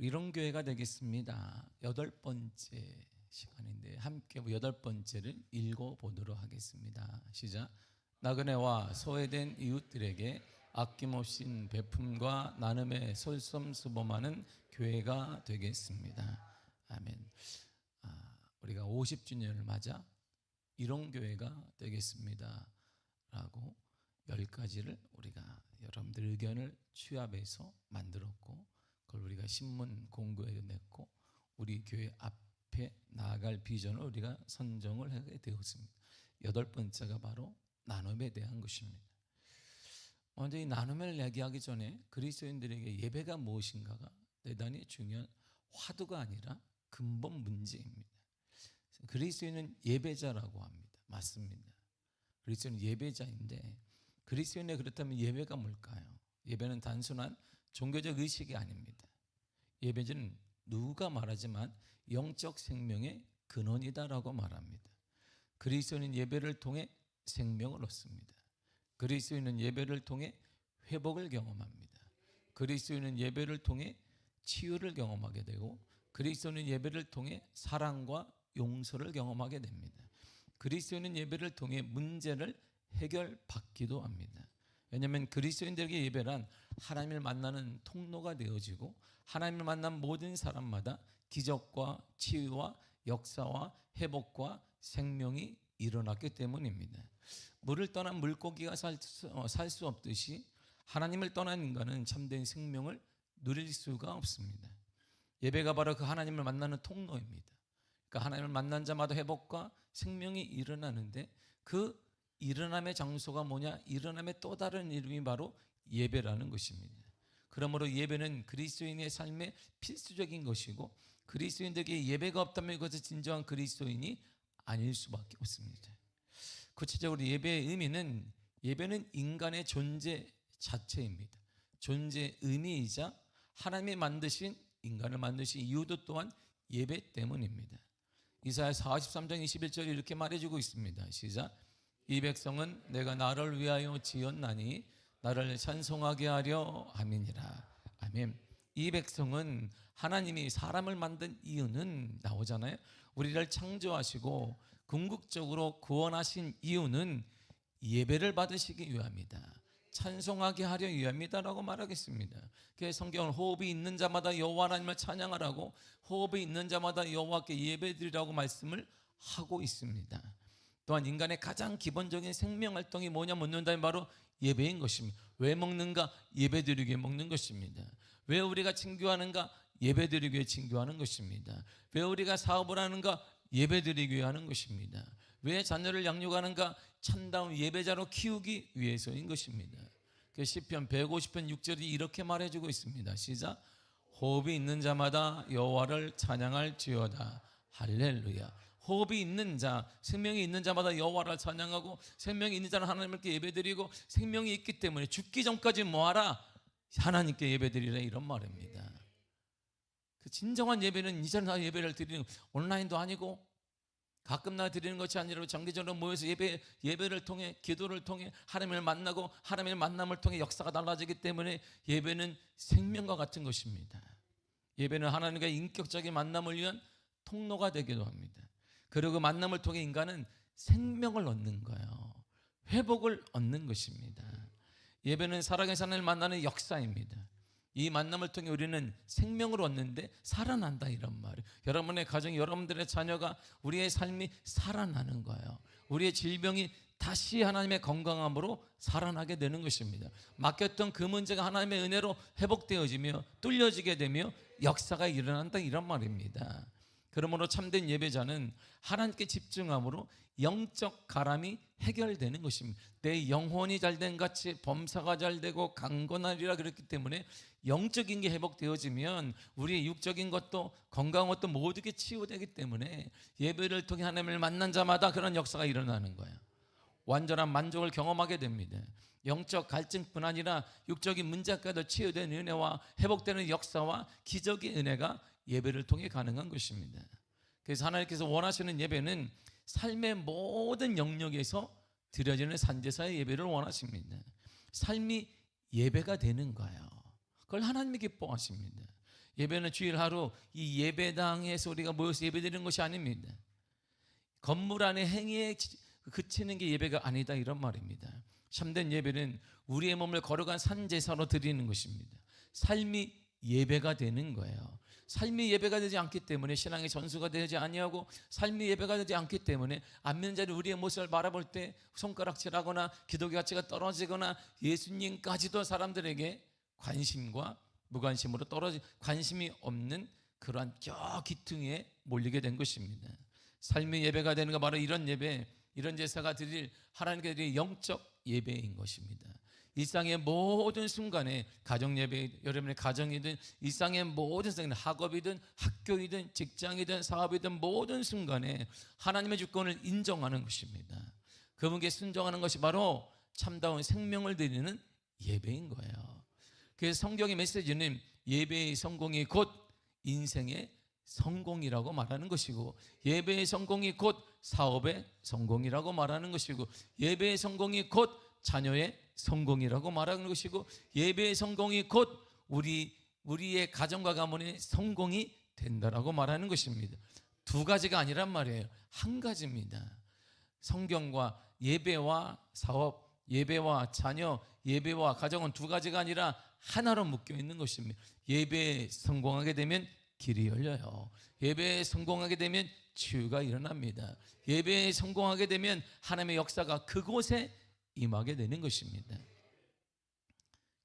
이런 교회가 되겠습니다. 8번째 시간인데 함께 8번째를 읽어보도록 하겠습니다. 시작. 나그네와 소외된 이웃들에게 아낌없인 베품과 나눔의 솔선수범하는 교회가 되겠습니다. 아멘. 우리가 50주년을 맞아 이런 교회가 되겠습니다 라고 10가지를 우리가 여러분들 의견을 취합해서 만들었고, 그걸 우리가 신문 공고에 냈고 우리 교회 앞에 나아갈 비전을 우리가 선정을 하게 되었습니다. 8번째가 바로 나눔에 대한 것입니다. 먼저 이 나눔을 얘기하기 전에 그리스도인들에게 예배가 무엇인가가 대단히 중요한 화두가 아니라 근본 문제입니다. 그리스도인은 예배자라고 합니다. 맞습니다. 그리스도인은 예배자인데, 그리스도인의 그렇다면 예배가 뭘까요? 예배는 단순한 종교적 의식이 아닙니다. 예배는 누가 말하지만 영적 생명의 근원이다라고 말합니다. 그리스도인은 예배를 통해 생명을 얻습니다. 그리스도인은 예배를 통해 회복을 경험합니다. 그리스도인은 예배를 통해 치유를 경험하게 되고, 그리스도인은 예배를 통해 사랑과 용서를 경험하게 됩니다. 그리스도인은 예배를 통해 문제를 해결받기도 합니다. 왜냐하면 그리스도인들에게 예배란 하나님을 만나는 통로가 되어지고, 하나님을 만난 모든 사람마다 기적과 치유와 역사와 회복과 생명이 일어났기 때문입니다. 물을 떠난 물고기가 살 수 없듯이 하나님을 떠난 인간은 참된 생명을 누릴 수가 없습니다. 예배가 바로 그 하나님을 만나는 통로입니다. 그러니까 하나님을 만난 자마다 회복과 생명이 일어나는데, 그 일어남의 장소가 뭐냐? 일어남의 또 다른 이름이 바로 예배라는 것입니다. 그러므로 예배는 그리스도인의 삶의 필수적인 것이고, 그리스도인들에게 예배가 없다면 그것은 진정한 그리스도인이 아닐 수밖에 없습니다. 구체적으로 예배의 의미는, 예배는 인간의 존재 자체입니다. 존재의 의미이자 하나님이 만드신 인간을 만드신 이유도 또한 예배 때문입니다. 이사야 43장 21절에 이렇게 말해주고 있습니다. 시작. 이 백성은 내가 나를 위하여 지었나니 나를 찬송하게 하려 함이니라. 아멘. 이 백성은, 하나님이 사람을 만든 이유는 나오잖아요. 우리를 창조하시고 궁극적으로 구원하신 이유는 예배를 받으시기 위함이다, 찬송하게 하려 위함이다라고 말하겠습니다. 그래서 성경은 호흡이 있는 자마다 여호와 하나님을 찬양하라고, 호흡이 있는 자마다 여호와께 예배드리라고 말씀을 하고 있습니다. 또한 인간의 가장 기본적인 생명활동이 뭐냐 묻는다면 바로 예배인 것입니다. 왜 먹는가? 예배드리기 위해 먹는 것입니다. 왜 우리가 친교하는가? 예배드리기 위해 친교하는 것입니다. 왜 우리가 사업을 하는가? 예배드리기 위해 하는 것입니다. 왜 자녀를 양육하는가? 참다운 예배자로 키우기 위해서인 것입니다. 시편 150편 6절이 이렇게 말해주고 있습니다. 시작. 호흡이 있는 자마다 여호와를 찬양할지어다. 할렐루야. 호흡이 있는 자, 생명이 있는 자마다 여호와를 찬양하고, 생명이 있는 자는 하나님께 예배드리고, 생명이 있기 때문에 죽기 전까지 뭐하라? 하나님께 예배드리라, 이런 말입니다. 그 진정한 예배는 이전 나 예배를 드리는, 온라인도 아니고 가끔 나 드리는 것이 아니라 정기적으로 모여서 예배를 통해, 기도를 통해 하나님을 만나고, 하나님의 만남을 통해 역사가 달라지기 때문에 예배는 생명과 같은 것입니다. 예배는 하나님과 인격적인 만남을 위한 통로가 되기도 합니다. 그리고 만남을 통해 인간은 생명을 얻는 거예요. 회복을 얻는 것입니다. 예배는 살아계신 하나님을 만나는 역사입니다. 이 만남을 통해 우리는 생명을 얻는데 살아난다, 이런 말이에요. 여러분의 가정, 여러분들의 자녀가, 우리의 삶이 살아나는 거예요. 우리의 질병이 다시 하나님의 건강함으로 살아나게 되는 것입니다. 맡겼던 그 문제가 하나님의 은혜로 회복되어지며 뚫려지게 되며 역사가 일어난다, 이런 말입니다. 그러므로 참된 예배자는 하나님께 집중함으로 영적 가람이 해결되는 것입니다. 내 영혼이 잘된 같이 범사가 잘되고 강건하리라 그랬기 때문에 영적인 게 회복되어지면 우리의 육적인 것도 건강한 것도 모두게 치유되기 때문에 예배를 통해 하나님을 만난 자마다 그런 역사가 일어나는 거예요. 완전한 만족을 경험하게 됩니다. 영적 갈증뿐 아니라 육적인 문제까지도 치유되는 은혜와 회복되는 역사와 기적의 은혜가 예배를 통해 가능한 것입니다. 그래서 하나님께서 원하시는 예배는 삶의 모든 영역에서 드려지는 산제사의 예배를 원하십니다. 삶이 예배가 되는 거예요. 그걸 하나님이 기뻐하십니다. 예배는 주일 하루 이 예배당에서 우리가 모여서 예배드리는 것이 아닙니다. 건물 안에 행위에 그치는 게 예배가 아니다 이런 말입니다. 참된 예배는 우리의 몸을 거룩한 산제사로 드리는 것입니다. 삶이 예배가 되는 거예요. 삶이 예배가 되지 않기 때문에 신앙의 전수가 되지 아니하고, 삶이 예배가 되지 않기 때문에 안 믿는 자는 우리의 모습을 바라볼 때 손가락질하거나 기독교 가치가 떨어지거나 예수님까지도 사람들에게 관심과 무관심으로 떨어지 관심이 없는 그러한 기퉁에 몰리게 된 것입니다. 삶의 예배가 되는 거 바로 이런 예배, 이런 제사가 드릴 하나님께 드릴 영적 예배인 것입니다. 일상의 모든 순간에 가정 예배, 여러분의 가정이든 일상의 모든 순간에 학업이든 학교이든 직장이든 사업이든 모든 순간에 하나님의 주권을 인정하는 것입니다. 그분께 순종하는 것이 바로 참다운 생명을 드리는 예배인 거예요. 그래서 성경의 메시지는 예배의 성공이 곧 인생의 성공이라고 말하는 것이고, 예배의 성공이 곧 사업의 성공이라고 말하는 것이고, 예배의 성공이 곧 자녀의 성공이라고 말하는 것이고, 예배의 성공이 곧 우리의 가정과 가문의 성공이 된다라고 말하는 것입니다. 두 가지가 아니란 말이에요. 한 가지입니다. 성경과 예배와 사업, 예배와 자녀, 예배와 가정은 두 가지가 아니라 하나로 묶여 있는 것입니다. 예배에 성공하게 되면 길이 열려요. 예배에 성공하게 되면 치유가 일어납니다. 예배에 성공하게 되면 하나님의 역사가 그곳에 임하게 되는 것입니다.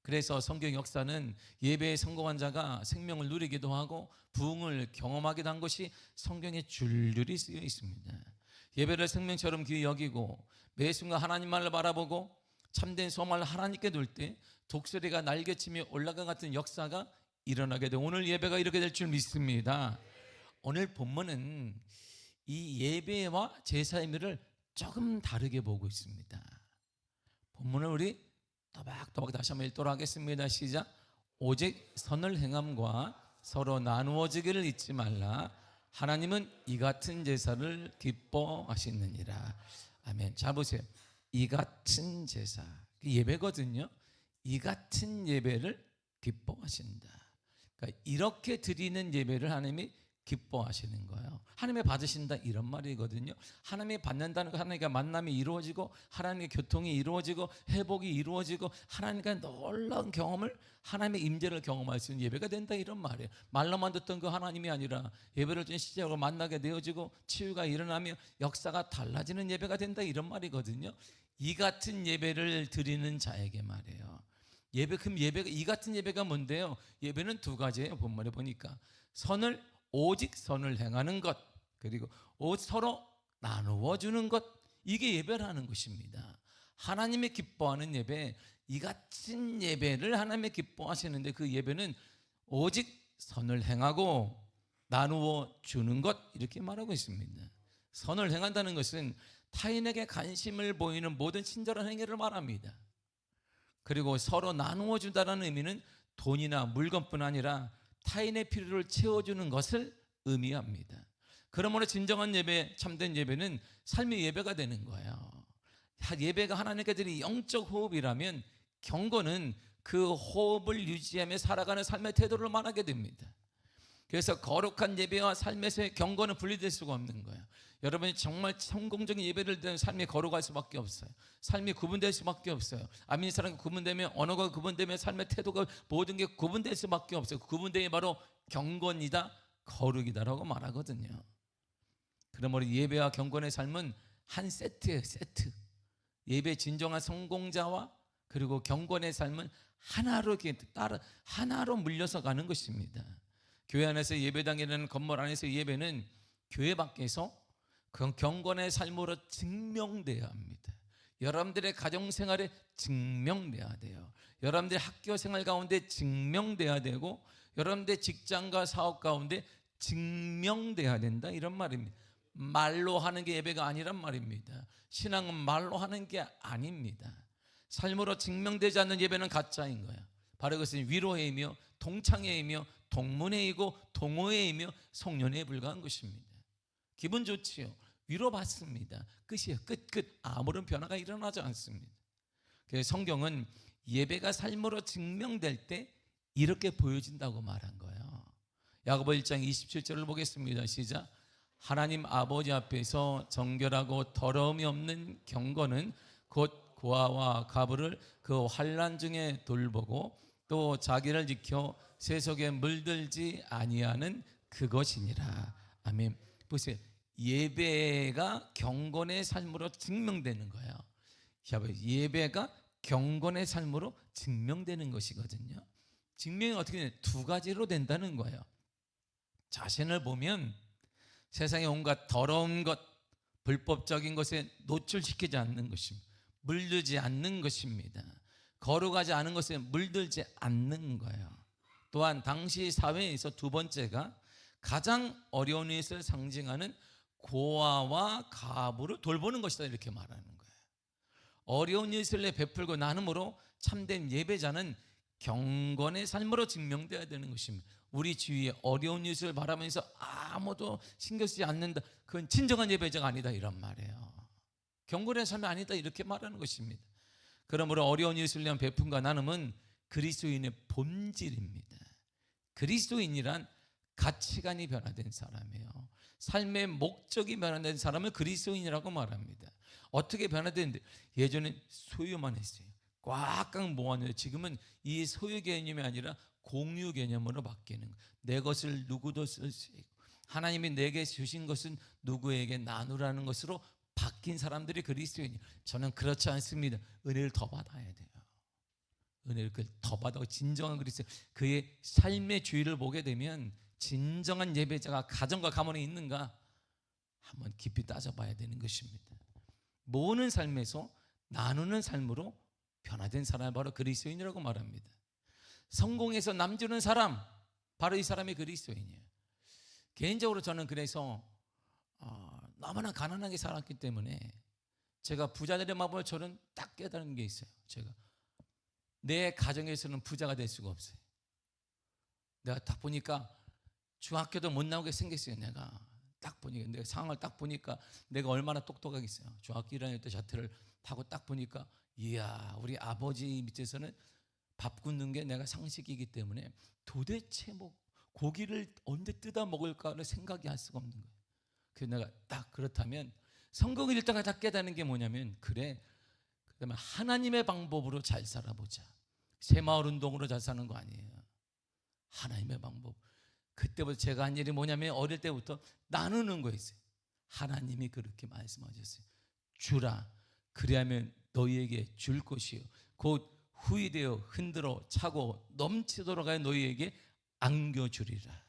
그래서 성경 역사는 예배에 성공한 자가 생명을 누리기도 하고 부흥을 경험하기도 한 것이 성경에 줄줄이 쓰여 있습니다. 예배를 생명처럼 귀히 여기고 매 순간 하나님만을 바라보고 참된 소망을 하나님께 둘 때 독수리가 날개치며 올라간 같은 역사가 일어나게 돼. 오늘 예배가 이렇게 될 줄 믿습니다. 오늘 본문은 이 예배와 제사의 의미를 조금 다르게 보고 있습니다. 본문을 우리 또박또박 다시 한번 읽도록 하겠습니다. 시작. 오직 선을 행함과 서로 나누어지기를 잊지 말라. 하나님은 이 같은 제사를 기뻐하시느니라. 아멘. 자 보세요. 이 같은 제사, 예배거든요. 이 같은 예배를 기뻐하신다. 그러니까 이렇게 드리는 예배를 하나님이 기뻐하시는 거예요. 하나님이 받으신다 이런 말이거든요. 하나님이 받는다는 거, 하나님과 만남이 이루어지고 하나님의 교통이 이루어지고 회복이 이루어지고 하나님과 놀라운 경험을, 하나님의 임재를 경험할 수 있는 예배가 된다 이런 말이에요. 말로만 듣던 그 하나님이 아니라 예배를 좀 시작으로 만나게 되어지고 치유가 일어나며 역사가 달라지는 예배가 된다 이런 말이거든요. 이 같은 예배를 드리는 자에게 말이에요. 그럼 예배가, 이 같은 예배가 뭔데요? 예배는 두 가지예요. 본문에 보니까 오직 선을 행하는 것, 그리고 서로 나누어 주는 것, 이게 예배라는 것입니다. 하나님이 기뻐하는 예배, 이 같은 예배를 하나님이 기뻐하시는데 그 예배는 오직 선을 행하고 나누어 주는 것, 이렇게 말하고 있습니다. 선을 행한다는 것은 타인에게 관심을 보이는 모든 친절한 행위를 말합니다. 그리고 서로 나누어 준다는 의미는 돈이나 물건뿐 아니라 타인의 필요를 채워주는 것을 의미합니다. 그러므로 진정한 예배, 참된 예배는 삶의 예배가 되는 거예요. 예배가 하나님께 드린 영적 호흡이라면 경건은 그 호흡을 유지하며 살아가는 삶의 태도를 말하게 됩니다. 그래서 거룩한 예배와 삶에서의 경건은 분리될 수가 없는 거예요. 여러분이 정말 성공적인 예배를 드리는 삶이 거룩할 수밖에 없어요. 삶이 구분될 수밖에 없어요. 아멘. 사람이 구분되면, 언어가 구분되면 삶의 태도가, 모든 게 구분될 수밖에 없어요. 구분됨이 바로 경건이다, 거룩이다라고 말하거든요. 그러므로 예배와 경건의 삶은 한 세트예요. 세트. 예배 진정한 성공자와 그리고 경건의 삶은 하나로 하나로 물려서 가는 것입니다. 교회 안에서 예배당이라는 건물 안에서 예배는 교회 밖에서 그 경건의 삶으로 증명돼야 합니다. 여러분들의 가정생활에 증명돼야 돼요. 여러분들의 학교생활 가운데 증명돼야 되고 여러분들의 직장과 사업 가운데 증명돼야 된다 이런 말입니다. 말로 하는 게 예배가 아니란 말입니다. 신앙은 말로 하는 게 아닙니다. 삶으로 증명되지 않는 예배는 가짜인 거예요. 바로 그것은 위로회이며 동창회이며 동문회이고 동호회이며 송년회에 불과한 것입니다. 기분 좋지요. 위로받습니다. 끝이에요. 끝. 아무런 변화가 일어나지 않습니다. 그래서 성경은 예배가 삶으로 증명될 때 이렇게 보여진다고 말한 거예요. 야고보 1장 27절을 보겠습니다. 시작. 하나님 아버지 앞에서 정결하고 더러움이 없는 경건은 곧 고아와 가부를 그 환난 중에 돌보고 또 자기를 지켜 세속에 물들지 아니하는 그것이니라. 아멘. 보세요. 예배가 경건의 삶으로 증명되는 거예요. 예배가 경건의 삶으로 증명되는 것이거든요. 증명이 어떻게 되냐? 두 가지로 된다는 거예요. 자신을 보면 세상의 온갖 더러운 것, 불법적인 것에 노출시키지 않는 것입니다. 물들지 않는 것입니다. 거룩하지 않은 것에 물들지 않는 거예요. 또한 당시 사회에서 두 번째가 가장 어려운 일을 상징하는 고아와 가부를 돌보는 것이다, 이렇게 말하는 거예요. 어려운 일을 베풀고 나눔으로 참된 예배자는 경건의 삶으로 증명되어야 되는 것입니다. 우리 주위에 어려운 일을 바라면서 아무도 신경 쓰지 않는다, 그건 진정한 예배자가 아니다, 이런 말이에요. 경건의 삶이 아니다, 이렇게 말하는 것입니다. 그러므로 어려운 일을 위한 베품과 나눔은 그리스도인의 본질입니다. 그리스도인이란 가치관이 변화된 사람이에요. 삶의 목적이 변화된 사람을 그리스도인이라고 말합니다. 어떻게 변화되는데? 예전엔 소유만 했어요. 꽉꽉 모았는데 지금은 이 소유 개념이 아니라 공유 개념으로 바뀌는 거예요. 내 것을 누구도 쓸 수 있고 하나님이 내게 주신 것은 누구에게 나누라는 것으로 바뀐 사람들이 그리스도인이에요. 저는 그렇지 않습니다. 은혜를 더 받아야 돼요. 은혜를 더 받아 진정한 그리스도인, 그의 삶의 주의를 보게 되면 진정한 예배자가 가정과 가문에 있는가 한번 깊이 따져봐야 되는 것입니다. 모으는 삶에서 나누는 삶으로 변화된 사람이 바로 그리스도인이라고 말합니다. 성공해서 남주는 사람, 바로 이 사람이 그리스도인이에요. 개인적으로 저는 그래서 너무나 가난하게 살았기 때문에 제가 부자들의 마음을 저는 딱 깨달은 게 있어요. 제가 내 가정에서는 부자가 될 수가 없어요. 내가 딱 보니까 중학교도 못 나오게 생겼어요. 내가 딱 보니까, 내 상황을 딱 보니까 내가 얼마나 똑똑하겠어요. 중학교 1학년 때 자퇴를 타고 딱 보니까, 이야, 우리 아버지 밑에서는 밥 굽는 게 내가 상식이기 때문에 도대체 뭐 고기를 언제 뜯어 먹을까를 생각이 할 수가 없는 거예요. 그래서 내가 딱 그렇다면 성경을 읽다가 다 깨닫는 게 뭐냐면, 그래, 그다음에 하나님의 방법으로 잘 살아보자. 새마을 운동으로 잘 사는 거 아니에요. 하나님의 방법. 그때부터 제가 한 일이 뭐냐면, 어릴 때부터 나누는 거였어요. 하나님이 그렇게 말씀하셨어요. 주라, 그리하면 너희에게 줄 것이요 곧 후이되어 흔들어 차고 넘치도록 하여 너희에게 안겨주리라.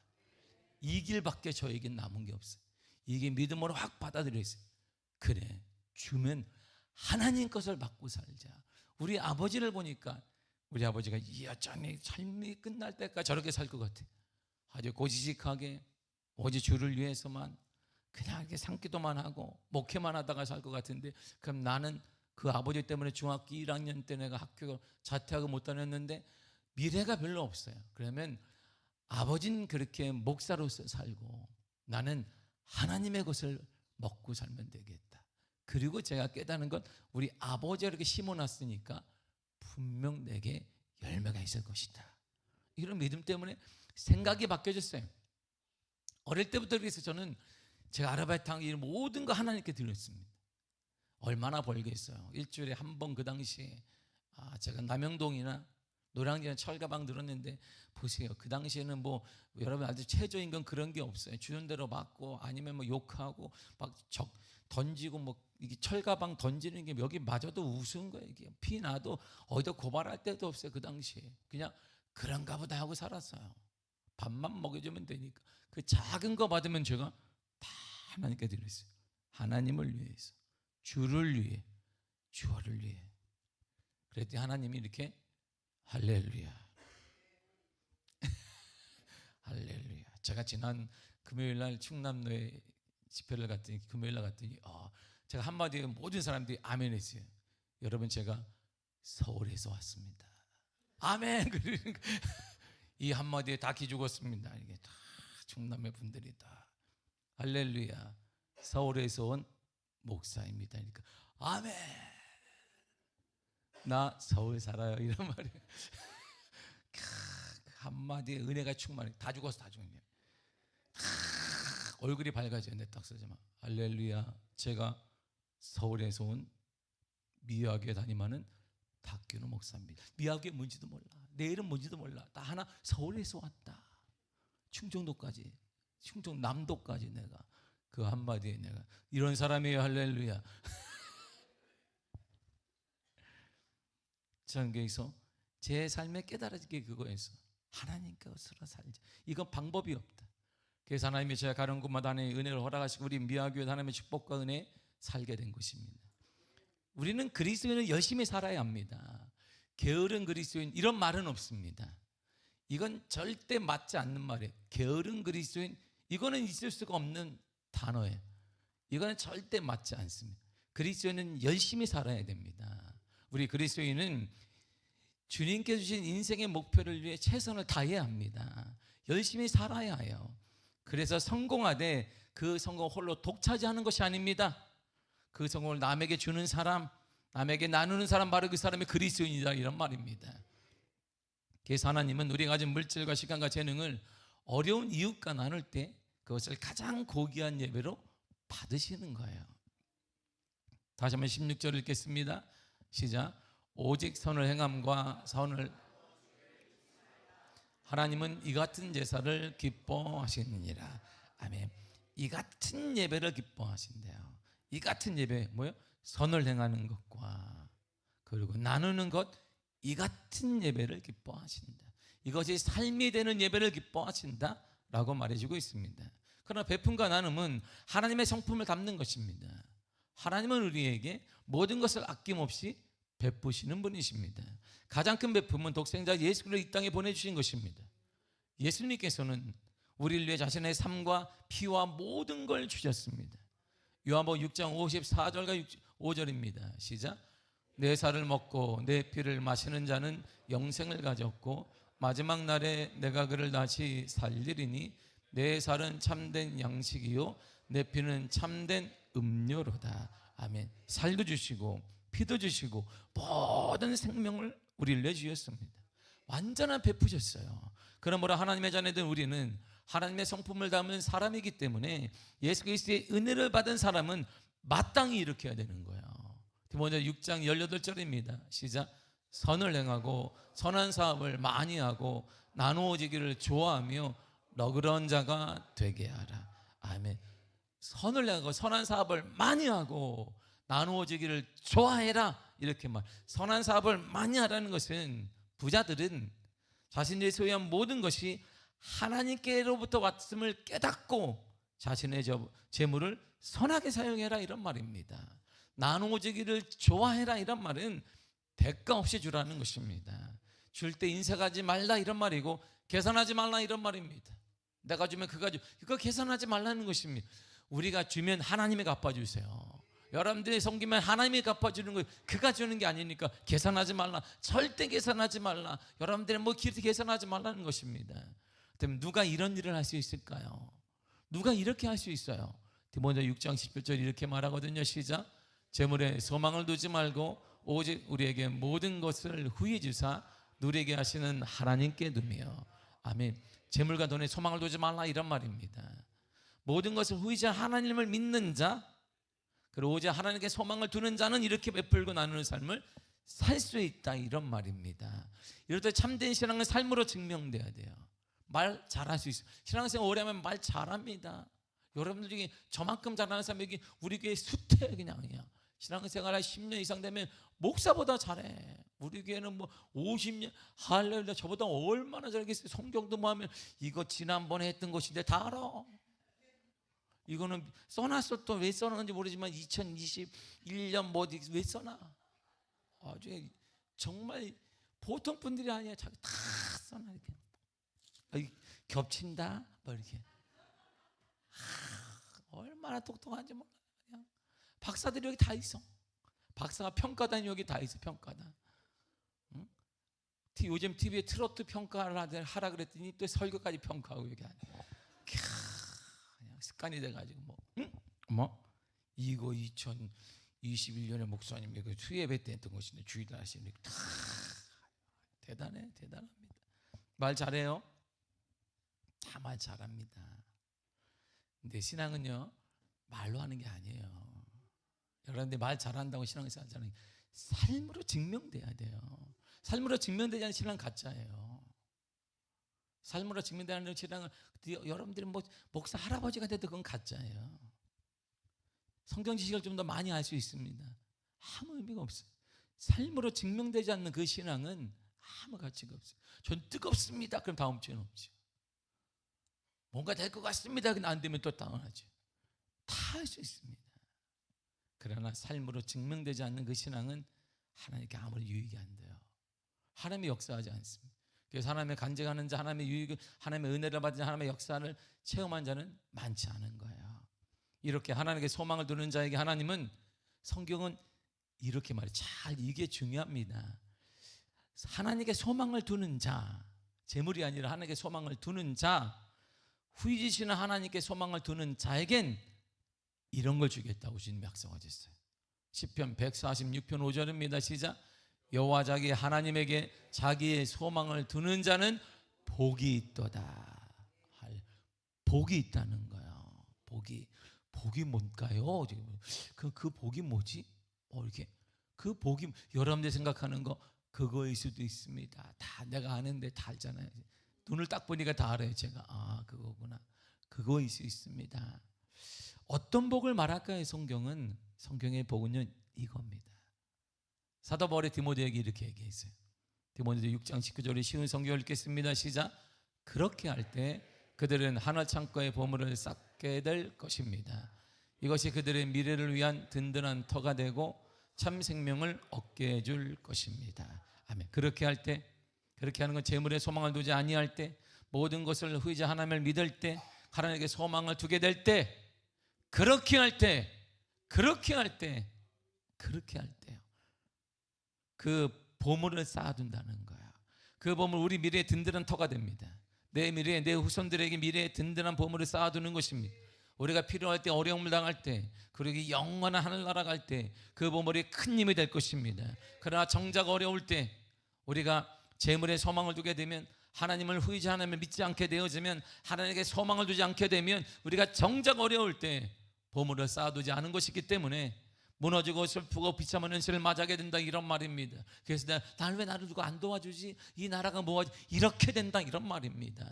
이 길밖에 저에게 남은 게 없어요. 이게 믿음으로 확 받아들였어요. 그래, 주면 하나님 것을 받고 살자. 우리 아버지를 보니까, 우리 아버지가 여전히 삶이 끝날 때까지 저렇게 살 것 같아. 아주 고지식하게 오직 주를 위해서만 그냥 이렇게 상기도만 하고 목회만 하다가 살 것 같은데, 그럼 나는 그 아버지 때문에 중학교 1학년 때 내가 학교 자퇴하고 못 다녔는데 미래가 별로 없어요. 그러면 아버지는 그렇게 목사로서 살고 나는 하나님의 것을 먹고 살면 되겠다. 그리고 제가 깨닫는 건, 우리 아버지가 이렇게 심어놨으니까 분명 내게 열매가 있을 것이다. 이런 믿음 때문에 생각이 바뀌어졌어요. 어릴 때부터 그래서 저는 제가 아르바이트 한 일 모든 거 하나님께 드렸습니다. 얼마나 벌겠어요. 일주일에 한 번, 그 당시에 제가 남영동이나 노량진에 철가방 들었는데, 보세요. 그 당시에는 뭐 여러분 아주 최저임금 그런 게 없어요. 주는 대로 받고 아니면 뭐 욕하고 막 던지고 뭐 이게 철가방 던지는 게 여기 마저도 우스운 거예요. 이게 피 나도 어디다 고발할 때도 없어요. 그 당시에 그냥 그런가 보다 하고 살았어요. 밥만 먹여주면 되니까. 그 작은 거 받으면 제가 다 하나님께 드렸어요. 하나님을 위해서, 주를 위해, 주어를 위해. 그랬더니 하나님이 이렇게, 할렐루야, 할렐루야. 제가 지난 금요일날 충남로에 집회를 갔더니, 금요일날 갔더니 제가 한마디에 모든 사람들이 아멘 했어요. 여러분, 제가 서울에서 왔습니다. 아멘. 이 한마디에 다 기죽었습니다. 이게 다 충남의 분들이 다 할렐루야, 서울에서 온 목사입니다. 그러니까 아멘. 나 서울 살아요, 이런 말이에요. 한마디에 은혜가 충만해. 다 죽었어, 다 죽었네. 얼굴이 밝아져요. 내 딱 쓰지만 할렐루야, 제가 서울에서 온 미화교회 담임하는 박균호 목사입니다. 미화교회 뭔지도 몰라, 내 이름 뭔지도 몰라. 나 하나 서울에서 왔다. 충청도까지, 충청남도까지 내가 그 한마디에 내가 이런 사람이에요. 할렐루야. 저는 거기서 제 삶에 깨달아진 게 그거였어. 하나님께 스스로 살자. 이건 방법이 없다. 그래서 하나님이 제가 가는 곳마다 하나님의 은혜를 허락하시고 우리 미화교회 하나님의 축복과 은혜에 살게 된 것입니다. 우리는 그리스도인은 열심히 살아야 합니다. 게으른 그리스도인 이런 말은 없습니다. 이건 절대 맞지 않는 말이에요. 게으른 그리스도인, 이거는 있을 수가 없는 단어예요. 이거는 절대 맞지 않습니다. 그리스도인은 열심히 살아야 됩니다. 우리 그리스도인은 주님께 주신 인생의 목표를 위해 최선을 다해야 합니다. 열심히 살아야 해요. 그래서 성공하되 그 성공 홀로 독차지하는 것이 아닙니다. 그 성공을 남에게 주는 사람, 남에게 나누는 사람, 바로 그 사람이 그리스도인이다, 이런 말입니다. 그래서 하나님은 우리가 가진 물질과 시간과 재능을 어려운 이웃과 나눌 때 그것을 가장 고귀한 예배로 받으시는 거예요. 다시 한번 16절 읽겠습니다. 시작. 오직 선을 행함과 선을, 하나님은 이 같은 제사를 기뻐하시느니라. 아멘. 이 같은 예배를 기뻐하신대요. 이 같은 예배 뭐예요? 선을 행하는 것과 그리고 나누는 것, 이 같은 예배를 기뻐하신다. 이것이 삶이 되는 예배를 기뻐하신다 라고 말해주고 있습니다. 그러나 베품과 나눔은 하나님의 성품을 담는 것입니다. 하나님은 우리에게 모든 것을 아낌없이 베푸시는 분이십니다. 가장 큰 베품은 독생자 예수 그리스도를 이 땅에 보내주신 것입니다. 예수님께서는 우리를 위해 자신의 삶과 피와 모든 걸 주셨습니다. 요한복음 6장 54절과 5절입니다. 시작. 내 살을 먹고 내 피를 마시는 자는 영생을 가졌고 마지막 날에 내가 그를 다시 살리리니 내 살은 참된 양식이요 내 피는 참된 음료로다. 아멘. 살도 주시고 피도 주시고 모든 생명을 우리를 내주셨습니다. 완전한 베푸셨어요. 그러므로 하나님의 자녀된 우리는 하나님의 성품을 담은 사람이기 때문에 예수 그리스도의 은혜를 받은 사람은 마땅히 이렇게 해야 되는 거예요. 디모데 6장 18절입니다. 시작. 선을 행하고 선한 사업을 많이 하고 나누어지기를 좋아하며 너그러운 자가 되게 하라. 아멘. 선을 행하고 선한 사업을 많이 하고 나누어지기를 좋아해라, 이렇게 말. 선한 사업을 많이 하라는 것은 부자들은 자신들이 소유한 모든 것이 하나님께로부터 왔음을 깨닫고 자신의 재물을 선하게 사용해라, 이런 말입니다. 나누어지기를 좋아해라, 이런 말은 대가 없이 주라는 것입니다. 줄 때 인색하지 말라, 이런 말이고 계산하지 말라, 이런 말입니다. 내가 주면 그가 주, 이거 계산하지 말라는 것입니다. 우리가 주면 하나님이 갚아주세요. 여러분들이 섬기면 하나님이 갚아주는 거예요. 그가 주는 게 아니니까 계산하지 말라. 절대 계산하지 말라. 여러분들이 뭐 계산하지 말라는 것입니다. 그럼 누가 이런 일을 할 수 있을까요? 누가 이렇게 할 수 있어요? 디모데 6장 17절 이렇게 말하거든요. 시작. 재물에 소망을 두지 말고 오직 우리에게 모든 것을 후히 주사 누리게 하시는 하나님께 두며. 아멘. 재물과 돈에 소망을 두지 말라, 이런 말입니다. 모든 것을 후히 주사 하나님을 믿는 자, 그리고 오직 하나님께 소망을 두는 자는 이렇게 베풀고 나누는 삶을 살 수 있다, 이런 말입니다. 이럴 때 참된 신앙은 삶으로 증명돼야 돼요. 말 잘할 수 있어요. 신앙생활 오래 하면 말 잘합니다. 여러분들 중에 저만큼 잘하는 사람이 여기 우리 교회 수태예요. 그냥 신앙생활 한 10년 이상 되면 목사보다 잘해. 우리 교회는 뭐 50년, 할렐루야, 저보다 얼마나 잘하겠어요. 성경도 뭐 하면 이거 지난번에 했던 것인데 다 알아. 이거는 써놨어. 또 왜 써놨는지 모르지만 2021년 뭐 왜 써놔. 아주 정말 보통 분들이 아니야. 자기 다 써놔. 이렇게 겹친다 뭐 이렇게. 얼마나 똑똑한지 몰라. 그냥 박사들이 여기 다 있어. 박사가 평가단이 여기 다 있어. 평가단. 응? 요즘 TV에 트로트 평가를 하라 그랬더니 또 설교까지 평가하고 여기 하네. 그냥 습관이 돼가지고 이거 2021년에 목사님이 그 수예배 때 했던 것인데 주의도 하시니까 다 대단합니다. 말 잘해요. 다 말 잘합니다. 근데 신앙은요, 말로 하는 게 아니에요. 여러분들 말 잘한다고 신앙생활 하잖아요. 삶으로 증명돼야 돼요. 삶으로 증명되지 않는 신앙은 가짜예요. 삶으로 증명되는 신앙은 여러분들이 뭐 목사 할아버지가 돼도 그건 가짜예요. 성경 지식을 좀 더 많이 알 수 있습니다. 아무 의미가 없어요. 삶으로 증명되지 않는 그 신앙은 아무 가치가 없어요. 전 뜨겁습니다. 그럼 다음 주에는 없죠. 뭔가 될 것 같습니다. 근데 안 되면 또 당황하죠. 다 할 수 있습니다. 그러나 삶으로 증명되지 않는 그 신앙은 하나님께 아무리 유익이 안 돼요. 하나님이 역사하지 않습니다. 그래서 하나님의 간증하는 자, 하나님의 유익을, 하나님의 은혜를 받은 자, 하나님의 역사를 체험한 자는 많지 않은 거예요. 이렇게 하나님께 소망을 두는 자에게 하나님은, 성경은 이렇게 말해요. 잘, 이게 중요합니다. 하나님께 소망을 두는 자, 재물이 아니라 하나님께 소망을 두는 자, 후이지시는 하나님께 소망을 두는 자에겐 이런 걸 주겠다고 주님이 약속하셨어요. 시편 146편 5절입니다. 시작. 여호와 자기 하나님에게 자기의 소망을 두는 자는 복이 있도다. 복이 있다는 거예요. 복이 뭔가요? 그 복이 뭐지? 이렇게 그 복이 여러분들 생각하는 거 그거일 수도 있습니다. 다 내가 아는데 다 알잖아요. 눈을 딱 보니까 다 알아요. 제가 그거구나. 그거일 수 있습니다. 어떤 복을 말할까요? 성경의 복은요 이겁니다. 사도 바울이 디모데에게 이렇게 얘기했어요. 디모데 6장 19절에 쉬운 성경을 읽겠습니다. 시작. 그렇게 할 때 그들은 하늘 창고의 보물을 쌓게 될 것입니다. 이것이 그들의 미래를 위한 든든한 터가 되고 참 생명을 얻게 해줄 것입니다. 아멘. 그렇게 할 때, 그렇게 하는 건 재물에 소망을 두지 아니할 때, 모든 것을 후이자 하나님을 믿을 때, 하나님께 소망을 두게 될 때, 그렇게 할 때요. 그 보물을 쌓아둔다는 거야. 그 보물, 우리 미래의 든든한 터가 됩니다. 내 미래에, 내 후손들에게 미래의 든든한 보물을 쌓아두는 것입니다. 우리가 필요할 때, 어려움을 당할 때, 그리고 영원한 하늘나라 갈 때 그 보물이 큰 힘이 될 것입니다. 그러나 정작 어려울 때, 우리가 재물에 소망을 두게 되면, 하나님을 후이지 하나님을 믿지 않게 되어지면, 하나님에게 소망을 두지 않게 되면, 우리가 정작 어려울 때 보물을 쌓아두지 않은 것이기 때문에 무너지고 슬프고 비참한 현실을 맞이하게 된다, 이런 말입니다. 그래서 나를 왜 나를 두고 안 도와주지? 이 나라가 뭐하지? 이렇게 된다, 이런 말입니다.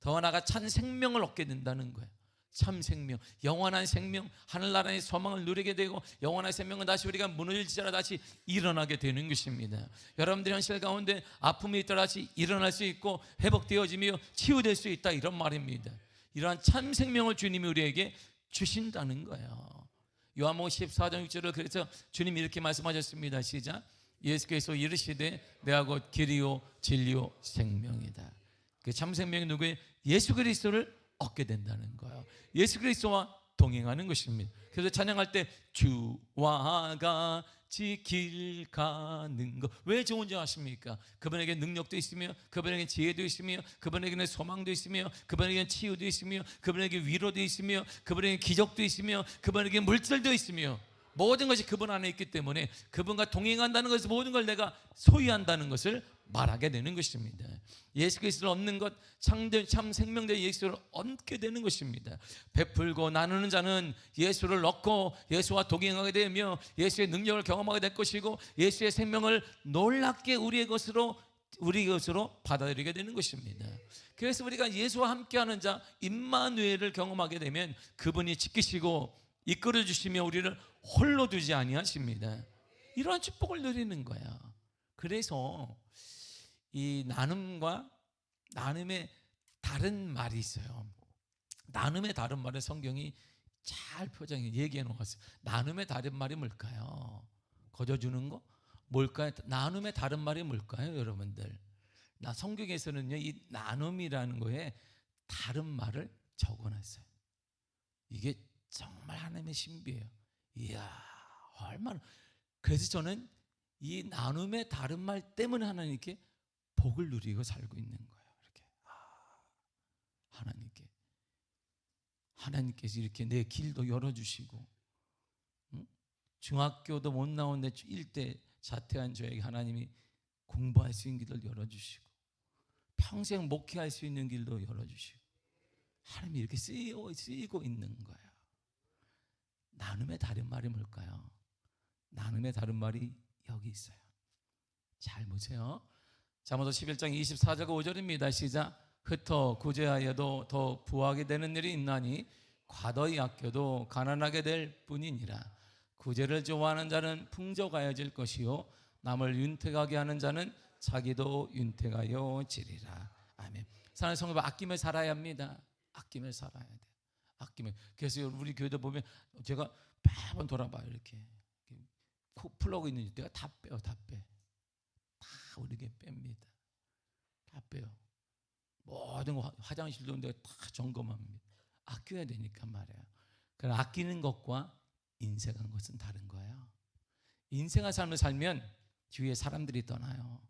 더 나아가 참 생명을 얻게 된다는 거예요. 참 생명, 영원한 생명, 하늘나라의 소망을 누리게 되고, 영원한 생명은 다시 우리가 무너질지라도 다시 일어나게 되는 것입니다. 여러분들의 현실 가운데 아픔이 있더라 다시 일어날 수 있고 회복되어지며 치유될 수 있다, 이런 말입니다. 이러한 참 생명을 주님이 우리에게 주신다는 거예요. 요한복음 14장 6절을 그래서 주님이 이렇게 말씀하셨습니다. 시작. 예수께서 이르시되 내가 곧 길이요 진리요 생명이다. 그 참 생명이 누구예요? 예수 그리스도를 얻게 된다는 거예요. 예수 그리스도와 동행하는 것입니다. 그래서 찬양할 때 주와 같이 길 가는 것, 왜 좋은지 아십니까? 그분에게 능력도 있으며, 그분에게 지혜도 있으며, 그분에게는 소망도 있으며, 그분에게 치유도 있으며, 그분에게 위로도 있으며, 그분에게 기적도 있으며, 그분에게 물질도 있으며, 모든 것이 그분 안에 있기 때문에 그분과 동행한다는 것은 모든 걸 내가 소유한다는 것을 말하게 되는 것입니다. 예수 그리스도를 얻는 것, 참 생명된 예수를 얻게 되는 것입니다. 베풀고 나누는 자는 예수를 얻고 예수와 동행하게 되며 예수의 능력을 경험하게 될 것이고, 예수의 생명을 놀랍게 우리 것으로 받아들이게 되는 것입니다. 그래서 우리가 예수와 함께하는 자 임마누엘을 경험하게 되면 그분이 지키시고 이끌어 주시며 우리를 홀로 두지 아니하십니다. 이러한 축복을 누리는 거야. 그래서 이 나눔의 다른 말이 있어요. 나눔의 다른 말을 성경이 잘 얘기해 놓았어요. 나눔의 다른 말이 뭘까요? 거저주는 거? 뭘까요? 나눔의 다른 말이 뭘까요, 여러분들? 성경에서는요, 이 나눔이라는 거에 다른 말을 적어놨어요. 이게 정말 하나님의 신비예요. 이야, 얼마나. 그래서 저는 이 나눔의 다른 말 때문에 하나님께 복을 누리고 살고 있는 거예요. 이렇게 하나님께서 이렇게 내 길도 열어주시고, 중학교도 못 나온 내 일대 자퇴한 저에게 하나님이 공부할 수 있는 길을 열어주시고, 평생 목회할 수 있는 길도 열어주시고, 하나님이 이렇게 쓰이고 있는 거예요. 나눔의 다른 말이 뭘까요? 나눔의 다른 말이 여기 있어요. 잘 보세요. 잠언서 11장 24절과 5절입니다. 시작. 흩어 구제하여도 더 부하게 되는 일이 있나니 과도히 아껴도 가난하게 될 뿐이니라. 구제를 좋아하는 자는 풍족하여질 것이요 남을 윤택하게 하는 자는 자기도 윤택하여 지리라. 아멘. 사랑하는 성도, 아끼며 살아야 합니다. 아끼며 살아야 돼요. 아끼며. 그래서 우리 교회도 보면 제가 매번 돌아봐요. 이렇게 코 풀러고 있는 때가 다 빼요. 다 빼. 다 우리 교회 뺍니다. 다 빼요. 모든 거 화장실도 내가 다 점검합니다. 아껴야 되니까 말이에요. 그러나 아끼는 것과 인색한 것은 다른 거예요. 인색한 삶을 살면 주위에 사람들이 떠나요.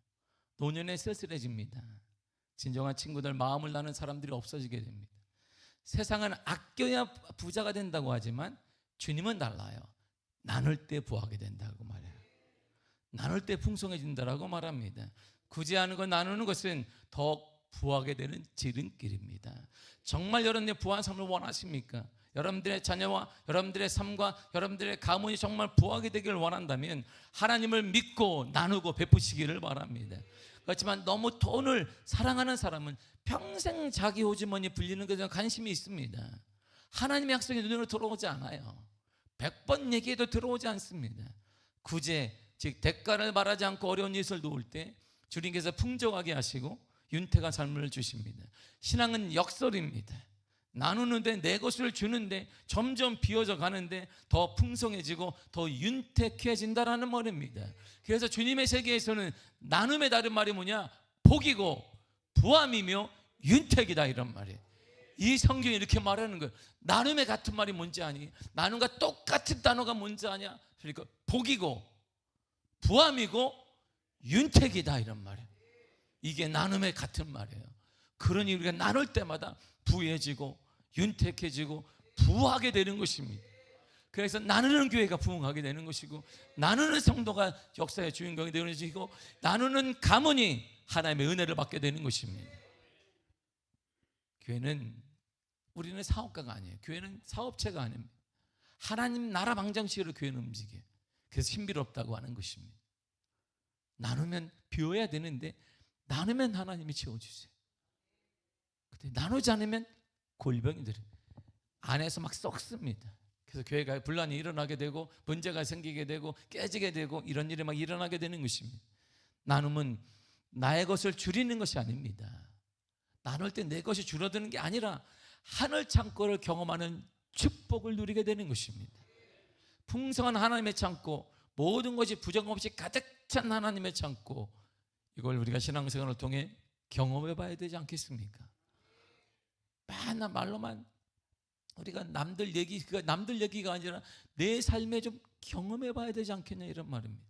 노년에 쓸쓸해집니다. 진정한 친구들, 마음을 나눈 사람들이 없어지게 됩니다. 세상은 아껴야 부자가 된다고 하지만 주님은 달라요. 나눌 때 부하게 된다고 말해요. 나눌 때 풍성해진다라고 말합니다. 구제하는 것, 나누는 것은 더 부하게 되는 지름길입니다. 정말 여러분의 부한 삶을 원하십니까? 여러분들의 자녀와 여러분들의 삶과 여러분들의 가문이 정말 부하게 되기를 원한다면 하나님을 믿고 나누고 베푸시기를 바랍니다. 그렇지만 너무 돈을 사랑하는 사람은 평생 자기 호주머니 불리는 것에 대한 관심이 있습니다. 하나님의 약속이 눈으로 들어오지 않아요. 100번 얘기해도 들어오지 않습니다. 구제, 즉 대가를 바라지 않고 어려운 일을 도울 때 주님께서 풍족하게 하시고 윤택한 삶을 주십니다. 신앙은 역설입니다. 나누는데, 내 것을 주는데 점점 비워져 가는데 더 풍성해지고 더 윤택해진다라는 말입니다. 그래서 주님의 세계에서는 나눔의 다른 말이 뭐냐? 복이고 부함이며 윤택이다, 이런 말이에요. 이 성경이 이렇게 말하는 거예요. 나눔의 같은 말이 뭔지 아니? 나눔과 똑같은 단어가 뭔지 아냐? 그러니까 복이고 부함이고 윤택이다, 이런 말이에요. 이게 나눔의 같은 말이에요. 그러니 우리가 나눌 때마다 부해지고 윤택해지고 부하게 되는 것입니다. 그래서 나누는 교회가 부흥하게 되는 것이고, 나누는 성도가 역사의 주인공이 되는 것이고, 나누는 가문이 하나님의 은혜를 받게 되는 것입니다. 교회는, 우리는 사업가가 아니에요. 교회는 사업체가 아닙니다. 하나님 나라 방정식으로 교회는 움직여요. 그래서 신비롭다고 하는 것입니다. 나누면 비워야 되는데 나누면 하나님이 채워주세요. 근데 나누지 않으면 골병이 들어요. 안에서 막 썩습니다. 그래서 교회가 분란이 일어나게 되고 문제가 생기게 되고 깨지게 되고 이런 일이 막 일어나게 되는 것입니다. 나눔은 나의 것을 줄이는 것이 아닙니다. 나눌 때 내 것이 줄어드는 게 아니라 하늘 창고를 경험하는 축복을 누리게 되는 것입니다. 풍성한 하나님의 창고, 모든 것이 부정 없이 가득 찬 하나님의 창고, 이걸 우리가 신앙생활을 통해 경험해 봐야 되지 않겠습니까? 맨날 말로만 우리가 남들 얘기가 아니라 내 삶에 좀 경험해 봐야 되지 않겠냐, 이런 말입니다.